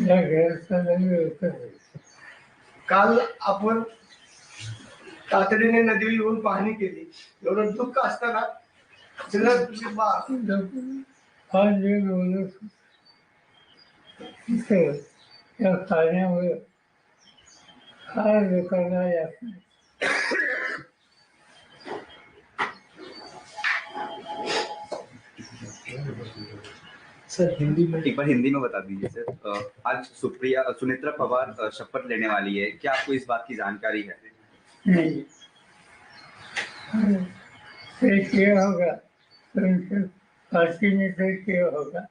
या गैरसमजामुळे होत आहे. काल आपण तातडीने नदीवर येऊन पाहणी केली. एवढं दुःख असताना सगळं तुम्ही फार वेळ बोलत तिथे त्या खाण्यामुळे फार लोकांना यातना. सर हिंदी में एक बार हिंदी में बता दीजिए सर। आज सुनेत्रा पवार शपथ लेने वाली है, क्या आपको इस बात की जानकारी है? नहीं, तय किया होगा तो उनसे पार्टी ने तय किया होगा।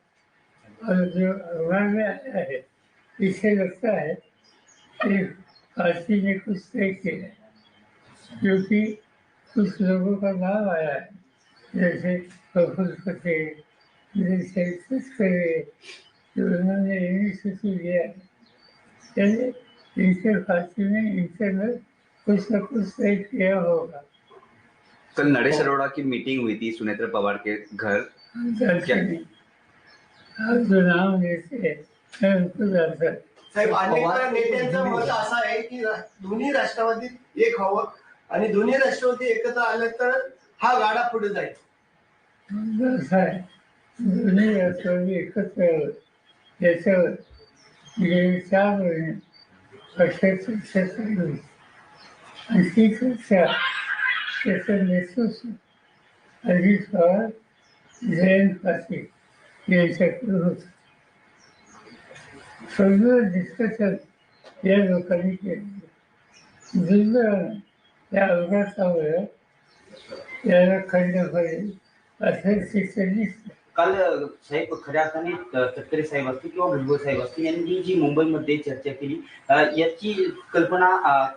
और जो अखबार में आया है इसे लगता है कि पार्टी ने कुछ तय किया है, क्योंकि कुछ लोगों का नाम आया है, जैसे प्रफुल्ल पटेल, जैसे जो उन्होंने इनिशिएटिव लिया है। चलिए इनके पार्टी ने इनसे में कुछ न कुछ तय किया होगा। कल नरेश अरोड़ा की मीटिंग हुई थी सुनेत्रा पवार के घर, जानते नहीं, आप जो नाम लेते हैं मैं उनको जानता हूं। साहेब, अनेक नेत्यांचं मत असं आहे की दोन्ही राष्ट्रवादीत एक व्हावं आणि दोन्ही राष्ट्रवादी एकत्र आले तर हा गाडा पुढे जाईल. असं आहे, दोन्ही राष्ट्रवादी एकत्र यावं याच्यावर गेली 4 महिने पक्षाची चर्चा झाली आणि ती चर्चा त्याचं नेतृत्व अजित पवार, जयंत पाटील यांच्याकडे होतं. सगळं डिस्कशन या लोकांनी केलं. दुर्दैवानं त्या अपघातामुळे त्याला खंड पडेल असं शिक्षण दिसतं. काल साहेब खऱ्या अर्थाने तटकरे साहेब असतील किंवा भुजबळ साहेब असतील यांनी जी मुंबईमध्ये चर्चा केली याची कल्पना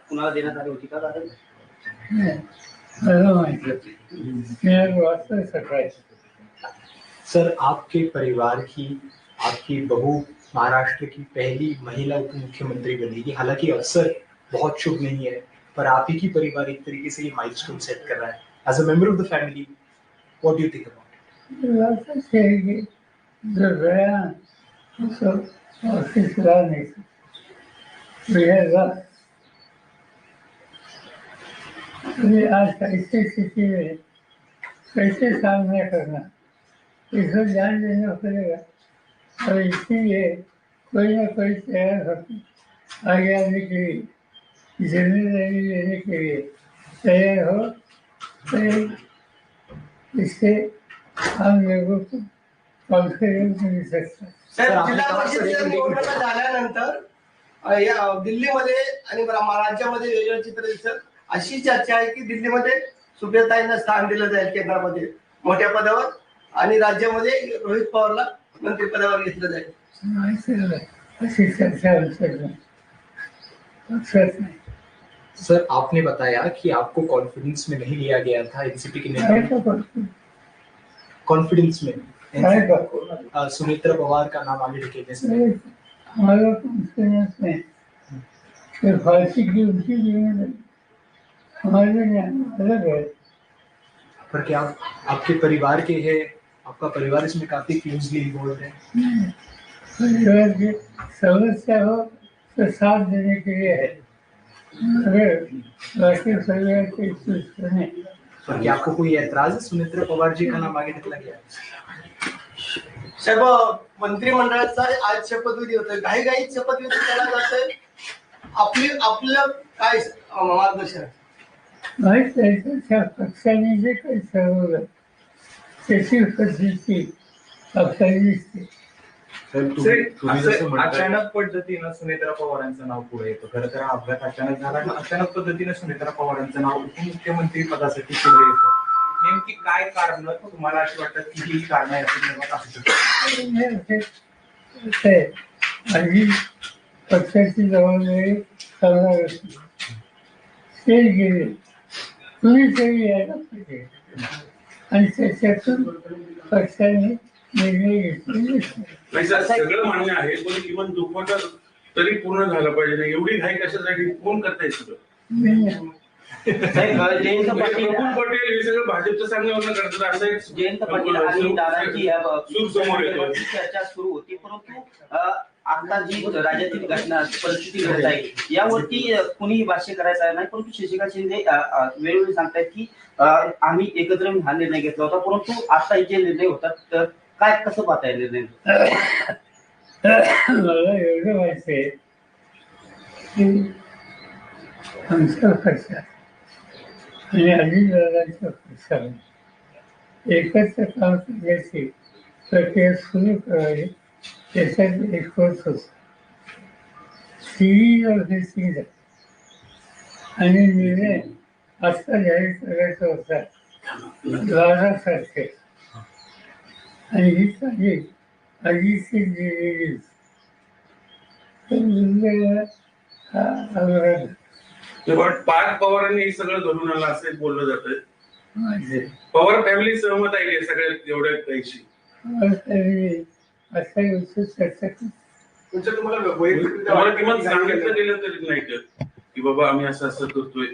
कुणाला देण्यात आली होती का? कारण मला माहिती मी वाचलं सकाळी. सर आपके परिवार की आपकी बहू महाराष्ट्र की पहली महिला उप मुख्यमंत्री बनेगी। हालांकि अवसर बहुत शुभ नहीं है, पर आप ही की परिवार एक तरीके से ये माइलस्टोन सेट कर रहा है। As a member of the family, what do you think about it? जो गया उसको ऑफिस ला नहीं मिलेगा। अभी आज ऐसी स्थिति में कैसे सामना करना, इसको ध्यान देना पड़ेगा। और इसीलिए कोई ना कोई तैयार होकर आगे आने के लिए, जिम्मेदारी लेने के लिए तैयार हो, तो इससे हम लोगों को कॉन्फिडेंस मिल सकता है. साहेब, जिल्हा परिषदेच्या निवडणुका झाल्यानंतर या दिल्लीमध्ये आणि राज्यामध्ये वेगळं चित्र दिसत. अशी चर्चा आहे की दिल्लीमध्ये सुप्रियाताईंना स्थान दिलं जाईल केंद्रामध्ये मोठ्या पदावर आणि राज्यामध्ये रोहित पवारला मंत्रिपदावर घेतलं जाईल. अशी चर्चा सर आपने बताया कि आपको कॉन्फिडेंस में नहीं लिया गया था एनसीपी के नेता, कॉन्फिडेंस में सुनेत्रा पवार का नाम आगे ढकेलने से हमारा कॉन्फिडेंस में फांसी की उनकी जिम्मेदारी हमारे अलग है। पर क्या आपके परिवार के हैं, आपका परिवार इसमें काफी क्लोजली इन्वॉल्व है? परिवार की समस्या हो तो साथ देने के लिए है, अगर बाकी परिवार के सुने। पर क्या आपको कोई ऐतराज है सुनेत्रा पवार जी का नाम आगे निकला गया? साहेब, मंत्रिमंडळाचा आज शपथविधी होतोय, घाईघाईत शपथविधी केला जातोय. आपलं काय मार्गदर्शन? पक्षाने जे काही ठरवलं त्याची पद्धती पक्षाने दिसते. अचानक पद्धतीनं सुनेत्रा पवारांचं नाव पुढे येतं. खरं तर हा अपघात अचानक झाला आणि अचानक पद्धतीने सुनेत्रा पवारांचं नाव उपमुख्यमंत्री पदासाठी पुढे येतं. नेमकी काय कारण तुम्हाला अशी वाटतात की ही कारण असू आणि पक्षाची जबाबदारी करणार असते ते गेले कुणीतरी यायला पाहिजे आणि त्याच्यातून पक्षाने निर्णय घेतलेले. सगळं मान्य आहे, पण किमान दुखवटा तरी पूर्ण झालं पाहिजे ना. एवढी घाई कशासाठी? कोण करताय सगळं? जयंत पाटील पटेल हे सगळं भाजपचं सांगण्यावरून करतात. असं जयंत पाटील आणि दादांची चर्चा सुरू होती, परंतु आता जी राज्यातील घटना परिस्थिती घडत आहे यावरती कुणीही भाष्य करायचं नाही, परंतु शशिकांत शिंदे वेळोवेळी सांगतायत की आम्ही एकत्र येऊन हा निर्णय घेतला होता, परंतु आता जे निर्णय होतात तर काय कसं पाहताय निर्णय? मला एवढं माहिती आहे की आमच्या पक्षात आणि अजितदादांच्या पक्षाने एकत्र काम करण्याची प्रक्रिया सुरू करावी त्याच्यात एक होत होता. सिरीज ऑफ दिस आणि निर्णय आत्ता जाहीर करायचा होता 12 तारखेला. आणि ही तारीख आधीची दिलेली पण पार्थ पवारांनी हे सगळं घडून आलं असं बोललं जातंय. माझे पवार फॅमिली सहमत आहे की सगळ्या एवढ्या काहीशी? असा विषय चर्चा करतो. तुम्हाला किमान सांगितलं गेलं तरी नाही का की बाबा आम्ही असं असं करतोय?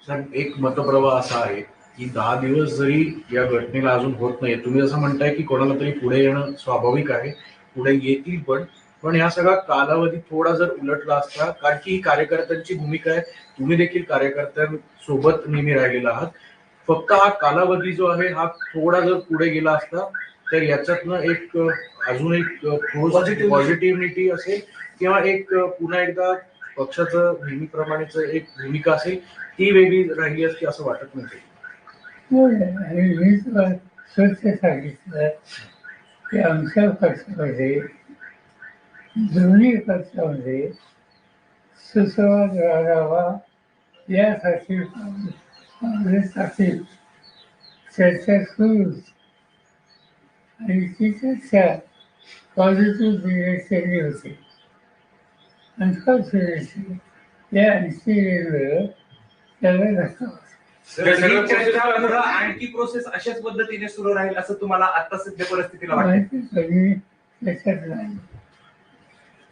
साहेब, एक मतप्रवाह असा आहे की 10 दिवस जरी या घटनेला अजून होत नाही, तुम्ही जसं म्हणताय की कोणाला तरी पुढे येणं स्वाभाविक आहे, पुढे येतील पण या सगळा कालावधी थोडा जर उलटला असता, कारण की ही कार्यकर्त्यांची भूमिका आहे, तुम्ही देखील कार्यकर्त्यांसोबत नेहमी राहिलेला आहात, फक्त हा कालावधी जो आहे हा थोडा जर पुढे गेला असता तर याच्यातनं एक अजून एक पॉझिटिव्हिटी असेल किंवा एक पुन्हा एकदा पक्षाचं नेहमीप्रमाणेच एक भूमिका असेल ती वेगळी राहिली असती असं वाटत नाही. आणि मी तुला स्वच्छ सांगितलं की आमच्या पक्षामध्ये दोन्ही पक्षामध्ये सुसंवाद राहावा यासाठी काँग्रेससाठी चर्चा सुरू होती आणि ती चर्चा पॉझिटिव्ह डिरेक्शनली होती. अनफॉर्च्युनेटली या इन्सिडेंटवर त्याला धक्का बसला. आणखी प्रोसेस अशाच पद्धतीने सुरू राहील असं तुम्हाला आता सध्या परिस्थितीला वाटतं? माहिती कधी त्याच्यात नाही.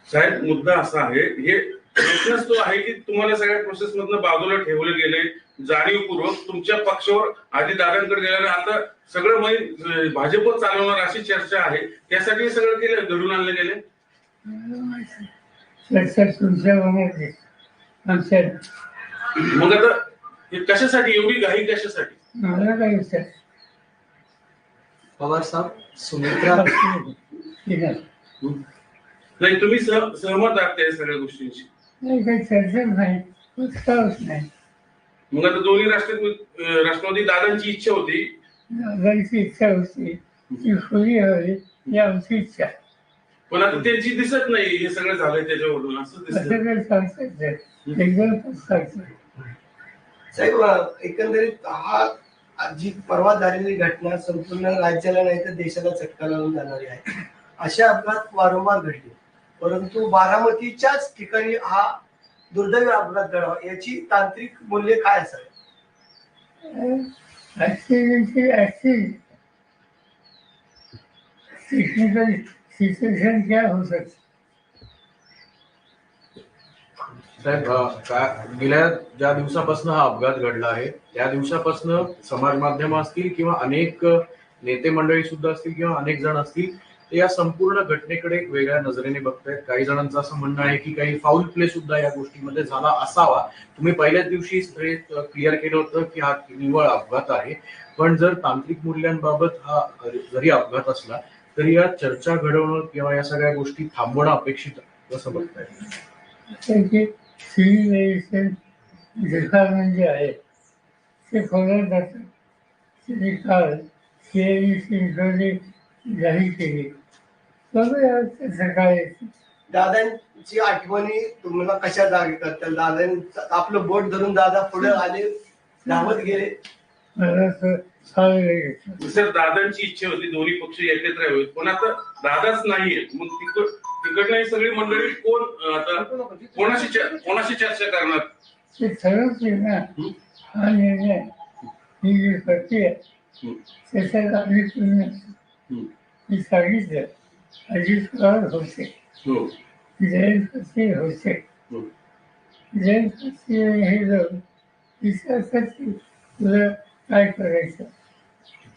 साहेब, मुद्दा असा आहे, हे प्रश्नच तो आहे की तुम्हाला सगळ्या प्रोसेस मधनं बाजूला ठेवले गेले जाणीवपूर्वक तुमच्या पक्षावर आधी दादांकडे गेल्याने आता सगळं भाजपच चालवणार अशी चर्चा आहे, त्यासाठी सगळं केलं घडून आणले गेले. चर्चा तुमच्या मनात आमच्या मग आता हे कशासाठी एवढी घाई कशासाठी? मला काय विचार पवार साहब, सुमित्रा नाही, तुम्ही सहमत आहात त्या सगळ्या गोष्टींशी? नाही, काही चर्चा नाही, उत्साहच नाही. मग आता दोन्ही राष्ट्रवादी दादांची इच्छा होती, दादांची इच्छा होती ती खुली हवी ही आमची इच्छा. पण आता त्यांची दिसत नाही हे सगळं झालंय त्याच्यावरून असं दिसत. असं काही सांगता येत एकदम सांगतो. साहेब, एकंदरीत हा जी परवा झालेली घटना संपूर्ण राज्याला नाही तर देशाला चटका लावून जाणारी आहे. अशा अपघात वारंवार घडले, परंतु बारामतीच्याच ठिकाणी हा दुर्दैवी अपघात घडावा याची तांत्रिक मूल्य काय असावे? टेक्निकल सिच्युएशन क्या हो सकती? साहेब, गेल्या ज्या दिवसापासून हा अपघात घडला आहे त्या दिवसापासून समाज माध्यम असतील किंवा अनेक नेते मंडळी सुद्धा असतील किंवा अनेक जण असतील ते या संपूर्ण घटनेकडे एक वेगळ्या नजरेने बघतायत. काही जणांचं असं म्हणणं आहे की काही फाऊल प्ले सुद्धा या गोष्टीमध्ये झाला असावा. तुम्ही पहिल्याच दिवशी क्लिअर केलं होतं की हा निव्वळ अपघात आहे, पण जर तांत्रिक मूल्यांबाबत हा जरी अपघात असला तरी या चर्चा घडवणं किंवा या सगळ्या गोष्टी थांबवणं अपेक्षित कसं बघताय? सिव्हिलायझेशन डिपार्टमेंट जे आहे ते खोल्यात जातं. त्यांनी काल CIDC जाहीर केली. सकाळी दादांची आठवणी तुम्हाला कशा जागी करतात? दादांचं आपलं बोट धरून दादा पुढे आले, धावत गेले. मला सर, दादांची इच्छा होती दोन्ही पक्ष एकत्र यावेत, पण आता दादाच नाहीये. मग तिकडनं ही सगळी मंडळी कोण आता कोणाशी चर्चा करणार? ते ठरवते ना. हा निर्णय ही जी प्रक्रिया त्याच्यात आम्ही मी सांगितलं अजित पवार होते, जयंत पाटील होते. जयंत पाटील हे जाऊन विचार करतील तुला काय करायचं.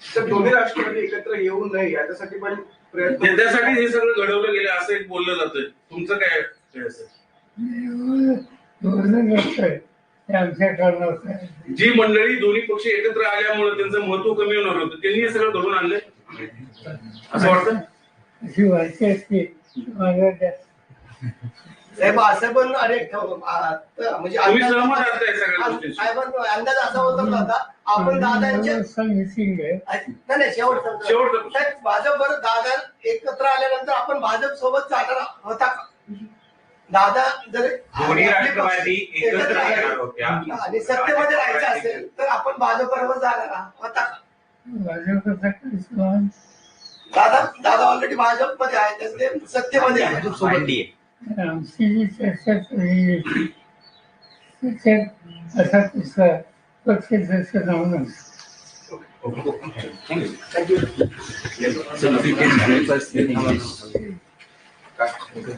तर दोन्ही राष्ट्रवादी एकत्र येऊ नये याच्यासाठी पण प्रयत्न त्यासाठी हे सगळं घडवलं गेलं असं एक बोललं जातंय. तुमचं काय हे असेल? बोलणं नसतंय ते आमच्या कारणाचं आहे. जी मंडळी दोन्ही पक्ष एकत्र आल्यामुळे त्यांचं महत्व कमी होणार होतं त्यांनी हे सगळं घडवून आणलंय असं वाटतं. अशी व्हायची असती मला त्या साहेब असं पण अनेक म्हणजे तुम्ही सहमत आहात या सगळ्या गोष्टींशी? साहेबांचा अंदाज असा होता आता आपण दादांच्या मिसिंग आहे. नाही शेवटचा शेवटचं. साहेब भाजपवर दादा एकत्र आल्यानंतर आपण भाजप सोबत जाणार होता का? दादा जर दोन्ही राष्ट्रवादी एकत्र येणार होत्या आणि सत्तेमध्ये राहायचं असेल तर आपण भाजप बरोबर जाणार होता का? भाजपचा काही सवाल दादा ऑलरेडी भाजपमध्ये आहे तर ते सत्तेमध्ये आहे. आमची जी चर्चा झाली त्याच्यात असा तिसरा पक्ष जसं नव्हतं. So if you can help us in English.